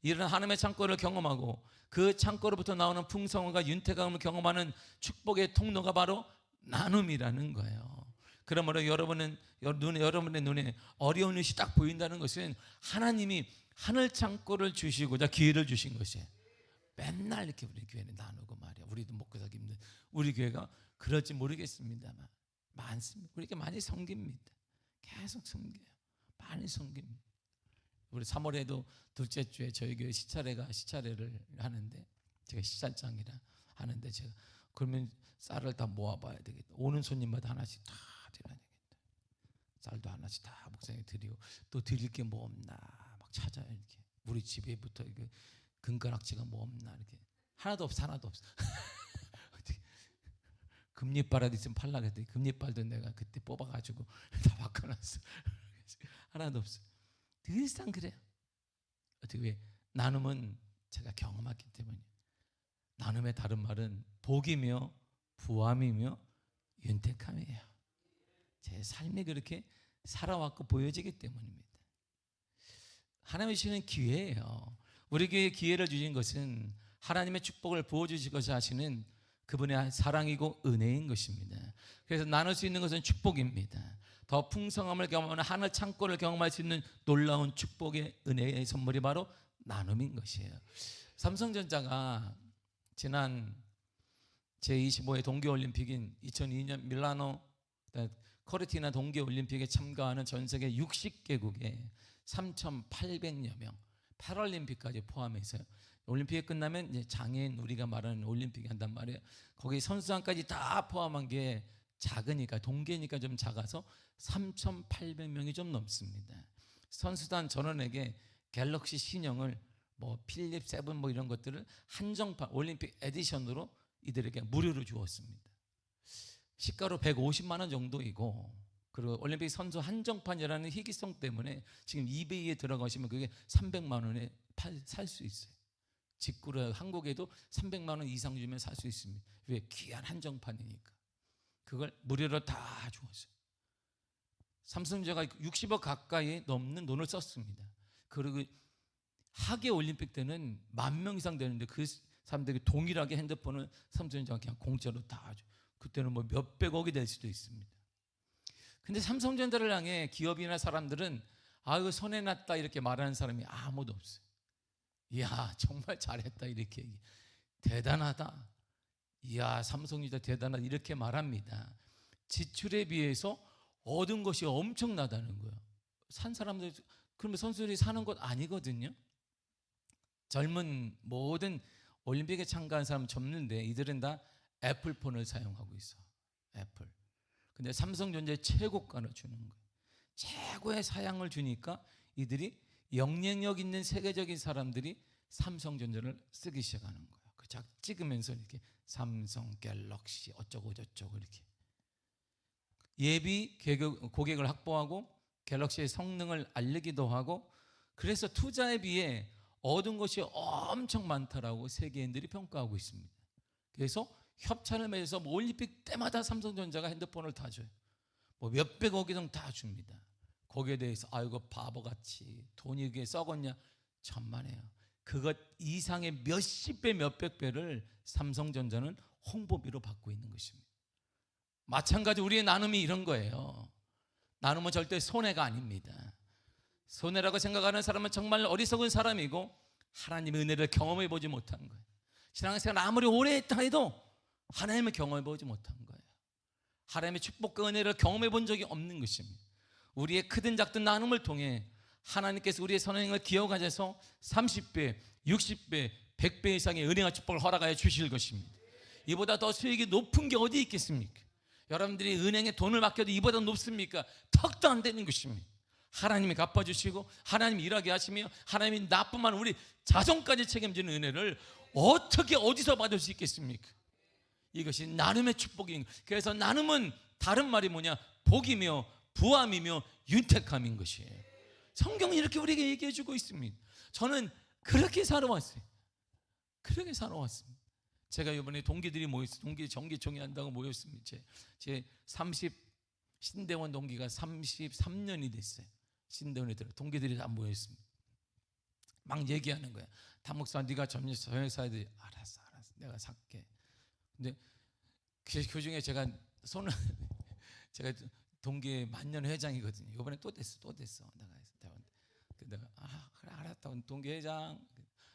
이런 하나님의 창고를 경험하고 그 창고로부터 나오는 풍성함과 윤택함을 경험하는 축복의 통로가 바로 나눔이라는 거예요. 그러므로 여러분의 눈에 어려운 일이 딱 보인다는 것은 하나님이 하늘 창고를 주시고자 기회를 주신 것이에요. 맨날 이렇게 우리 교회는 나누고 말이야. 우리도 먹고 살기 힘든 우리 교회가 그럴지 모르겠습니다만 많습니다. 우리 교회 많이 섬깁니다. 계속 섬겨요. 많이 섬깁니다. 우리 3월에도 둘째 주에 저희 교회 시차례를 하는데, 제가 시찰장이라 하는데, 제가 그러면 쌀을 다 모아봐야 되겠다. 오는 손님마다 하나씩 다 드려야 되겠다. 쌀도 하나씩 다 목사님 드리고, 또 드릴 게 뭐 없나 막 찾아요. 이렇게 우리 집에부터 이게 금가락지가 뭐 없나, 이렇게 하나도 없어. 금리빨이라도 있으면 팔라 그랬더니 금리빨도 내가 그때 뽑아가지고 다 바꿔놨어. 하나도 없어. 늘상 그래요. 어떻게, 왜? 나눔은 제가 경험했기 때문에. 나눔의 다른 말은 복이며 부함이며 윤택함이에요. 제 삶이 그렇게 살아왔고 보여지기 때문입니다. 하나님이 주시는 기회예요. 우리 교회에 기회를 주신 것은 하나님의 축복을 부어주시고자 하시는 그분의 사랑이고 은혜인 것입니다. 그래서 나눌 수 있는 것은 축복입니다. 더 풍성함을 경험하는 하늘 창고를 경험할 수 있는 놀라운 축복의 은혜의 선물이 바로 나눔인 것이에요. 삼성전자가 지난 제25회 동계올림픽인 2002년 밀라노 코르티나 동계올림픽에 참가하는 전 세계 60개국에 3,800여 명, 패럴림픽까지 포함해서요. 올림픽이 끝나면 이제 장애인, 우리가 말하는 올림픽이 한단 말이에요. 거기 선수단까지 다 포함한 게 작으니까, 동계니까 좀 작아서 3,800명이 좀 넘습니다. 선수단 전원에게 갤럭시 신형을 뭐 필립 7 뭐 이런 것들을 한정판 올림픽 에디션으로 이들에게 무료로 주었습니다. 시가로 150만 원 정도이고, 그리고 올림픽 선수 한정판이라는 희귀성 때문에 지금 이베이에 들어가시면 그게 300만 원에 살 수 있어요. 직구로 한국에도 300만 원 이상 주면 살 수 있습니다. 왜? 귀한 한정판이니까. 그걸 무료로 다 주었어요. 삼성전자가 60억 가까이 넘는 돈을 썼습니다. 그리고 하계 올림픽 때는 10,000명 이상 되는데 그 사람들이 동일하게 핸드폰을 삼성전자가 그냥 공짜로 다 줘. 그때는 뭐 몇백억이 될 수도 있습니다. 근데 삼성전자를 향해 기업이나 사람들은 아유 손해났다 이렇게 말하는 사람이 아무도 없어요. 이야 정말 잘했다 이렇게 얘기. 대단하다. 이야 삼성전자 대단하다 이렇게 말합니다. 지출에 비해서 얻은 것이 엄청나다는 거예요. 산 사람들, 그러면 선수들이 사는 것 아니거든요. 젊은 모든 올림픽에 참가한 사람 젊는데 이들은 다 애플폰을 사용하고 있어. 애플. 근데 삼성전자의 최고가를 주는 거예요. 최고의 사양을 주니까 이들이 영향력 있는 세계적인 사람들이 삼성전자를 쓰기 시작하는 거예요. 그 찍으면서 이렇게 삼성, 갤럭시 어쩌고 저쩌고 이렇게 예비 고객을 확보하고 갤럭시의 성능을 알리기도 하고, 그래서 투자에 비해 얻은 것이 엄청 많다라고 세계인들이 평가하고 있습니다. 그래서 협찬을 맺어서 뭐 올림픽 때마다 삼성전자가 핸드폰을 다 줘요. 뭐 몇백억 이상 다 줍니다. 거기에 대해서 아이고 바보같이 돈이 그게 썩었냐, 천만에요. 그것 이상의 몇십 배 몇백 배를 삼성전자는 홍보비로 받고 있는 것입니다. 마찬가지 우리의 나눔이 이런 거예요. 나눔은 절대 손해가 아닙니다. 손해라고 생각하는 사람은 정말 어리석은 사람이고 하나님의 은혜를 경험해 보지 못한 거예요. 신앙생활 아무리 오래 했다 해도 하나님을 경험해 보지 못한 거예요. 하나님의 축복과 은혜를 경험해 본 적이 없는 것입니다. 우리의 크든 작든 나눔을 통해 하나님께서 우리의 선행을 기억하셔서 30배, 60배, 100배 이상의 은혜와 축복을 허락하여 주실 것입니다. 이보다 더 수익이 높은 게 어디 있겠습니까? 여러분들이 은행에 돈을 맡겨도 이보다 높습니까? 턱도 안 되는 것입니다. 하나님이 갚아주시고 하나님이 일하게 하시며 하나님이 나뿐만 우리 자손까지 책임지는 은혜를 어떻게 어디서 받을 수 있겠습니까? 이것이 나눔의 축복인 거예요. 그래서 나눔은 다른 말이 뭐냐? 복이며 부함이며 윤택함인 것이에요. 성경이 이렇게 우리에게 얘기해 주고 있습니다. 저는 그렇게 살아왔어요. 그렇게 살아왔습니다. 제가 이번에 동기들이 모였어요. 동기 정기총회 한다고 모였습니다. 제 신대원 동기가 33년이 됐어요. 신대원에 들어 동기들이 다 모였습니다. 막 얘기하는 거야. 담목사 네가 저녁 사야 돼. 알았어 내가 살게. 근데 그 중에 제가 제가 동기 만년 회장이거든요. 이번에 또 됐어. 내가 그래 알았다. 동기 회장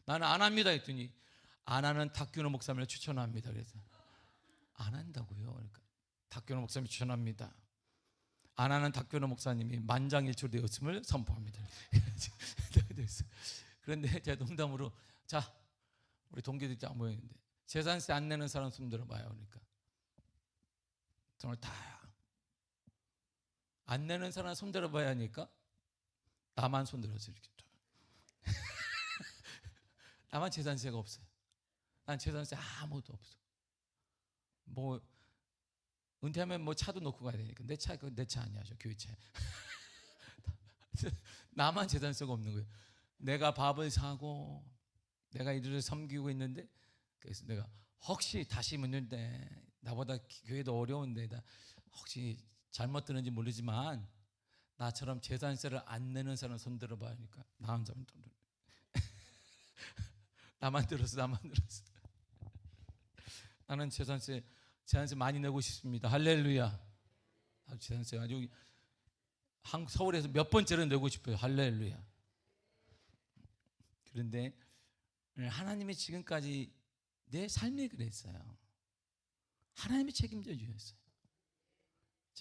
나는 안 합니다 했더니 안 하는 탁균호 목사님을 추천합니다. 그래서 안 한다고요. 그러니까 탁균호 목사님 추천합니다. 안 하는 탁균호 목사님이 만장일치되었음을 선포합니다. 그런데 제가 농담으로 자 우리 동기들이 다 모였는데 재산세 안 내는 사람 손 들어봐요. 그러니까 돈을 다 안 내는 사람 손 들어봐야 하니까 나만 손 들었어요. 이렇게 나만 재산세가 없어요. 난 재산세 아무도 없어. 뭐 은퇴하면 뭐 차도 놓고 가야 되니까 내 차 아니야, 저 교회차. 나만 재산세가 없는 거예요. 내가 밥을 사고 내가 이들을 섬기고 있는데, 그래서 내가 혹시 다시 묻는데 나보다 교회도 어려운데 나 혹시 잘못 들은지 모르지만 나처럼 재산세를 안 내는 사람 손 들어봐 하니까 나 한 사람 손 들어. 나만 들었어. 나는 재산세 많이 내고 싶습니다. 할렐루야. 재산세 아주 서울에서 몇 번째로 내고 싶어요. 할렐루야. 그런데 하나님이 지금까지 내 삶이 그랬어요. 하나님이 책임져 주셨어요.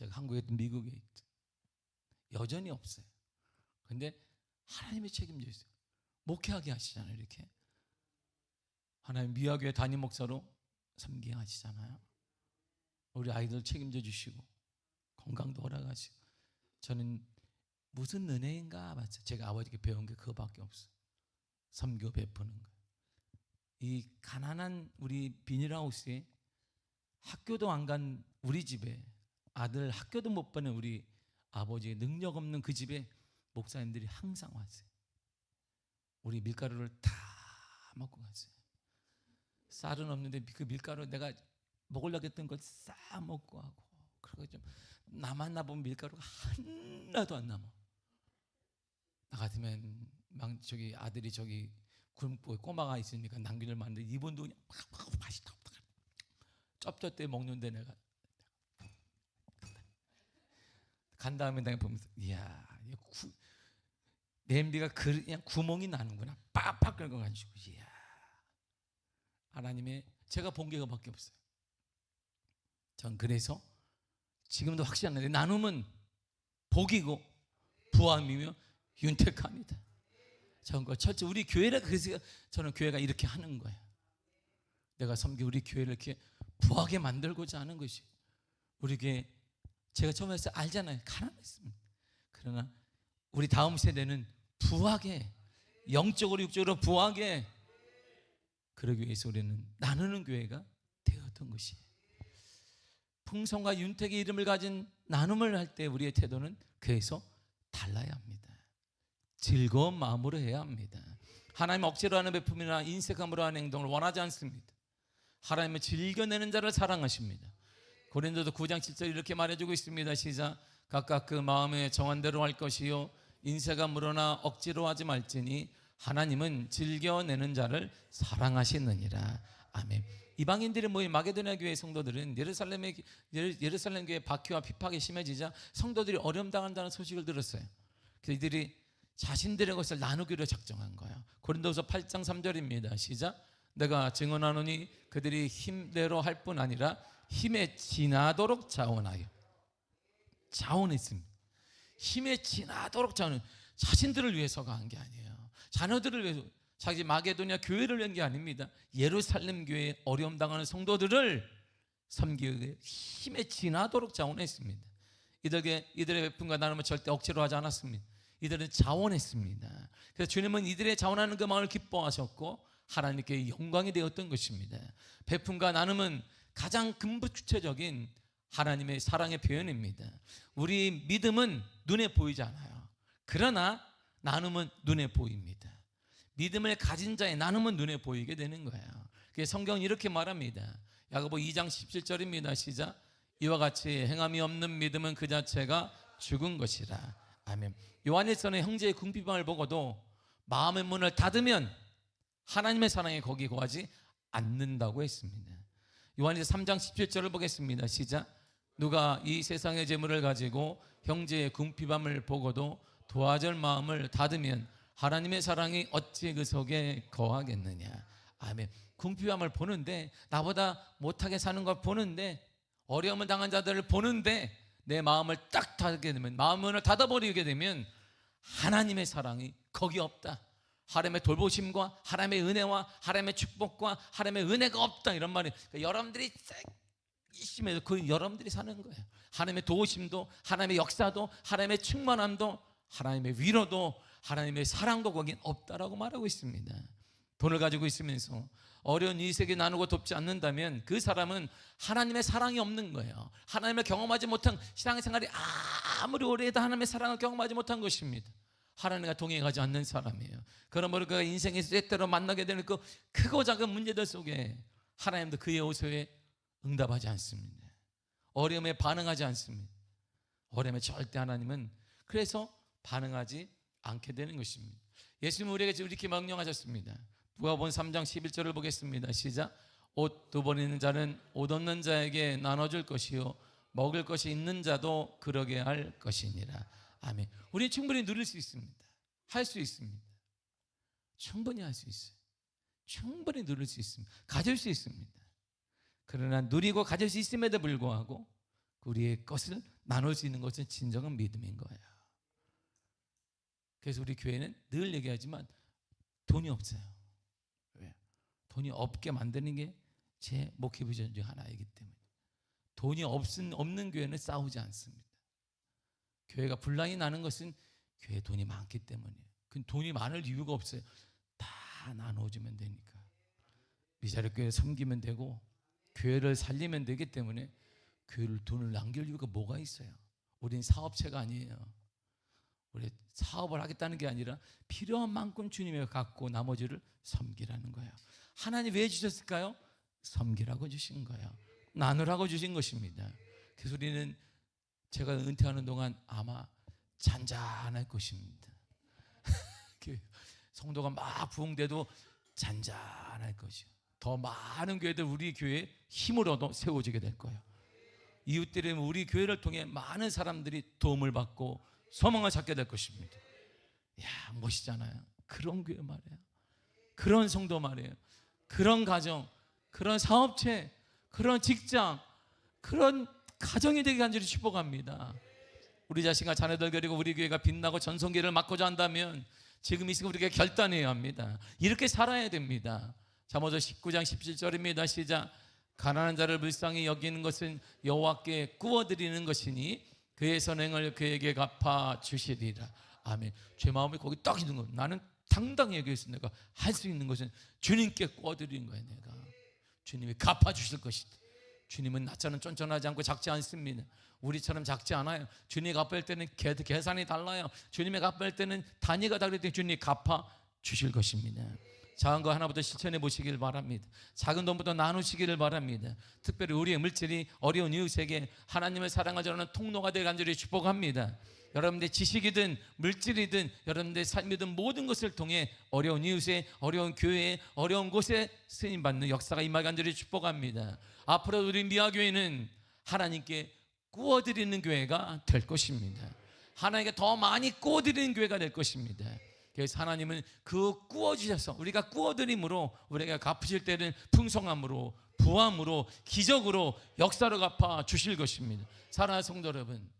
제가 한국에 있든 미국에 있든 여전히 없어요. 그런데 하나님이 책임져 있어요. 목회하게 하시잖아요. 이렇게 하나님 미화교회 담임 목사로 섬기게 하시잖아요. 우리 아이들 책임져 주시고 건강도 허락하시고. 저는 무슨 은혜인가 봤어요. 제가 아버지께 배운 게 그거밖에 없어요. 섬겨 베푸는 거. 이 가난한 우리 비닐하우스에 학교도 안 간 우리 집에, 아들 학교도 못 보낸 우리 아버지의 능력 없는 그 집에 목사님들이 항상 왔어요. 우리 밀가루를 다 먹고 갔어요. 쌀은 없는데 그 밀가루 내가 먹으려고 했던 걸 싹 먹고 하고, 그리고 좀 남았나 보면 밀가루가 하나도 안 남아. 나 같으면 막 저기 아들이 저기 굶고 꼬마가 있으니까 남기를 만데 이분도 그냥 막 맛있다 쩝쩝대 먹는데 내가 간 다음에 내가 보면서 이야, 냄비가 그냥 구멍이 나는구나. 빡빡 끓여가지고 이야, 하나님의 제가 본 게 그밖에 없어요. 전 그래서 지금도 확실한데 나눔은 복이고 부함이며 윤택합니다. 저는 첫째 우리 교회라, 그래서 저는 교회가 이렇게 하는 거예요. 내가 섬기 우리 교회를 이렇게 부하게 만들고자 하는 것이, 우리 교회 제가 처음에 알잖아요. 가난했습니다. 그러나 우리 다음 세대는 부하게, 영적으로 육적으로 부하게, 그러기 위해서 우리는 나누는 교회가 되었던 것이에요. 풍성과 윤택의 이름을 가진 나눔을 할 때 우리의 태도는 그래서 달라야 합니다. 즐거운 마음으로 해야 합니다. 하나님 억지로 하는 베품이나 인색함으로 하는 행동을 원하지 않습니다. 하나님은 즐겨내는 자를 사랑하십니다. 고린도서 9장 7절 이렇게 말해주고 있습니다. 시작. 각각 그 마음에 정한 대로 할 것이요 인색함으로나 억지로 하지 말지니 하나님은 즐겨내는 자를 사랑하시느니라. 아멘. 이방인들이 모인 마게도냐 교회 성도들은 예루살렘 교회 박해와 핍박이 심해지자 성도들이 어려움 당한다는 소식을 들었어요. 그래서 이들이 자신들의 것을 나누기로 작정한 거예요. 고린도서 8장 3절입니다. 시작. 내가 증언하노니 그들이 힘대로 할 뿐 아니라 힘에 지나도록 자원했습니다. 힘에 지나도록 자원. 자신들을 위해서가 한 게 아니에요. 자녀들을 위해서, 자기 마게도냐 교회를 위한 게 아닙니다. 예루살렘 교회에 어려움 당하는 성도들을 섬기기 위해 힘에 지나도록 자원했습니다. 이들의 베품과 나눔은 절대 억지로 하지 않았습니다. 이들은 자원했습니다. 그래서 주님은 이들의 자원하는 그 마음을 기뻐하셨고 하나님께 영광이 되었던 것입니다. 베품과 나눔은 가장 근본주체적인 하나님의 사랑의 표현입니다. 우리 믿음은 눈에 보이지 않아요. 그러나 나눔은 눈에 보입니다. 믿음을 가진 자의 나눔은 눈에 보이게 되는 거예요. 그래서 성경은 이렇게 말합니다. 야고보 2장 17절입니다. 시작. 이와 같이 행함이 없는 믿음은 그 자체가 죽은 것이라. 아멘. 요한일서는 형제의 궁핍함을 보고도 마음의 문을 닫으면 하나님의 사랑이 거기 거하지 않는다고 했습니다. 요한일서 3장 17절을 보겠습니다. 시작. 누가 이 세상의 재물을 가지고 형제의 궁핍함을 보고도 도와줄 마음을 닫으면 하나님의 사랑이 어찌 그 속에 거하겠느냐. 아멘. 궁핍함을 보는데, 나보다 못하게 사는 걸 보는데, 어려움을 당한 자들을 보는데 내 마음을 딱 닫게 되면, 마음을 닫아버리게 되면 하나님의 사랑이 거기 없다. 하나님의 돌보심과 하나님의 은혜와 하나님의 축복과 하나님의 은혜가 없다, 이런 말이. 그러니까 여러분들이 심해서 그 여러분들이 사는 거예요. 하나님의 도우심도, 하나님의 역사도, 하나님의 충만함도, 하나님의 위로도, 하나님의 사랑도 거긴 없다라고 말하고 있습니다. 돈을 가지고 있으면서 어려운 이 세계 나누고 돕지 않는다면 그 사람은 하나님의 사랑이 없는 거예요. 하나님을 경험하지 못한, 신앙생활이 아무리 오래 해도 하나님의 사랑을 경험하지 못한 것입니다. 하나님과 동행하지 않는 사람이에요. 그러므로 그가 인생에서 때때로 만나게 되는 그 크고 작은 문제들 속에 하나님도 그의 호소에 응답하지 않습니다. 어려움에 반응하지 않습니다. 어려움에 절대 하나님은 그래서 반응하지 않게 되는 것입니다. 예수님은 우리에게 이렇게 명령하셨습니다. 누가복음 3장 11절을 보겠습니다. 시작. 옷 두 번 있는 자는 옷 없는 자에게 나눠줄 것이요 먹을 것이 있는 자도 그러게 할 것이니라. 아멘. 우리는 충분히 누릴 수 있습니다. 할 수 있습니다. 충분히 할 수 있어요. 충분히 누릴 수 있습니다. 가질 수 있습니다. 그러나 누리고 가질 수 있음에도 불구하고 우리의 것을 나눌 수 있는 것은 진정한 믿음인 거예요. 그래서 우리 교회는 늘 얘기하지만 돈이 없어요. 왜? 돈이 없게 만드는 게 제 목회 비전 중 하나이기 때문에. 돈이 없는 교회는 싸우지 않습니다. 교회가 분란이 나는 것은 교회에 돈이 많기 때문이에요. 그 돈이 많을 이유가 없어요. 다 나눠주면 되니까. 미자립교회 섬기면 되고 교회를 살리면 되기 때문에 교회를 돈을 남길 이유가 뭐가 있어요? 우리는 사업체가 아니에요. 우리 사업을 하겠다는 게 아니라 필요한 만큼 주님이 갖고 나머지를 섬기라는 거예요. 하나님 왜 주셨을까요? 섬기라고 주신 거예요. 나누라고 주신 것입니다. 그래서 우리는 제가 은퇴하는 동안 아마 잔잔할 것입니다. 성도가 막 부흥돼도 잔잔할 것이요. 더 많은 교회들 우리 교회에 힘을 얻어 세워지게 될 거예요. 이웃들은 우리 교회를 통해 많은 사람들이 도움을 받고 소망을 찾게 될 것입니다. 이야, 멋있잖아요. 그런 교회 말이에요. 그런 성도 말이에요. 그런 가정, 그런 사업체, 그런 직장, 그런 가정이 되게 간절히 축복합니다. 우리 자식과 자녀들 그리고 우리 교회가 빛나고 전성기를 맡고자 한다면 지금 이 시간 우리가 결단해야 합니다. 이렇게 살아야 됩니다. 잠언서 19장 17절입니다. 시작. 가난한 자를 불쌍히 여기는 것은 여호와께 구워드리는 것이니 그의 선행을 그에게 갚아 주시리라. 아멘. 제 마음이 거기 딱 있는 거예요. 나는 당당히 얘기했어. 내가 할 수 있는 것은 주님께 구워드리는 거예요. 내가 주님이 갚아 주실 것이다. 주님은 나처럼 쫀쫀하지 않고 작지 않습니다. 우리처럼 작지 않아요. 주님이 갚을 때는 계산이 달라요. 주님이 갚을 때는 단위가 다르기 때문에 주님이 갚아 주실 것입니다. 작은 거 하나부터 실천해 보시길 바랍니다. 작은 돈부터 나누시기를 바랍니다. 특별히 우리의 물질이 어려운 이웃에게 하나님을 사랑을 전하는 통로가 되길 간절히 축복합니다. 여러분들의 지식이든 물질이든 여러분들의 삶이든 모든 것을 통해 어려운 이웃에, 어려운 교회에, 어려운 곳에 쓰임받는 역사가 임하길 간절히 축복합니다. 앞으로 우리 미아교회는 하나님께 구워드리는 교회가 될 것입니다. 하나님께 더 많이 구워드리는 교회가 될 것입니다. 그래서 하나님은 그 구워주셔서 우리가 구워드림으로 우리가 갚으실 때는 풍성함으로, 부함으로, 기적으로, 역사로 갚아 주실 것입니다. 사랑하는 성도 여러분,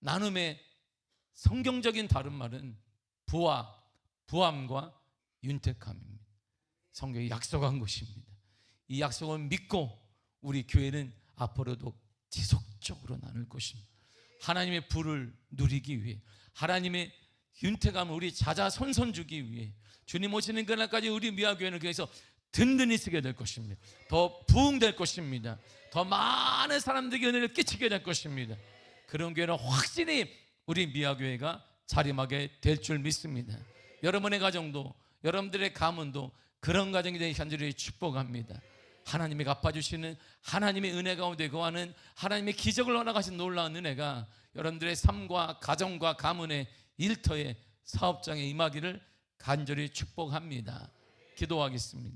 나눔의 성경적인 다른 말은 부함과 윤택함입니다. 성경이 약속한 것입니다. 이 약속을 믿고 우리 교회는 앞으로도 지속적으로 나눌 것입니다. 하나님의 부를 누리기 위해, 하나님의 윤택함을 우리 자자손손 주기 위해 주님 오시는 그날까지 우리 미아교회는 그래서 든든히 쓰게 될 것입니다. 더 부흥될 것입니다. 더 많은 사람들에게 은혜를 끼치게 될 것입니다. 그런 교회는 확실히 우리 미아교회가 자림하게 될 줄 믿습니다. 여러분의 가정도, 여러분들의 가문도 그런 가정이 되기 간절히 축복합니다. 하나님이 갚아주시는 하나님의 은혜 가운데 거하는 하나님의 기적을 허락하신 놀라운 은혜가 여러분들의 삶과 가정과 가문의 일터에 사업장에 임하기를 간절히 축복합니다. 기도하겠습니다.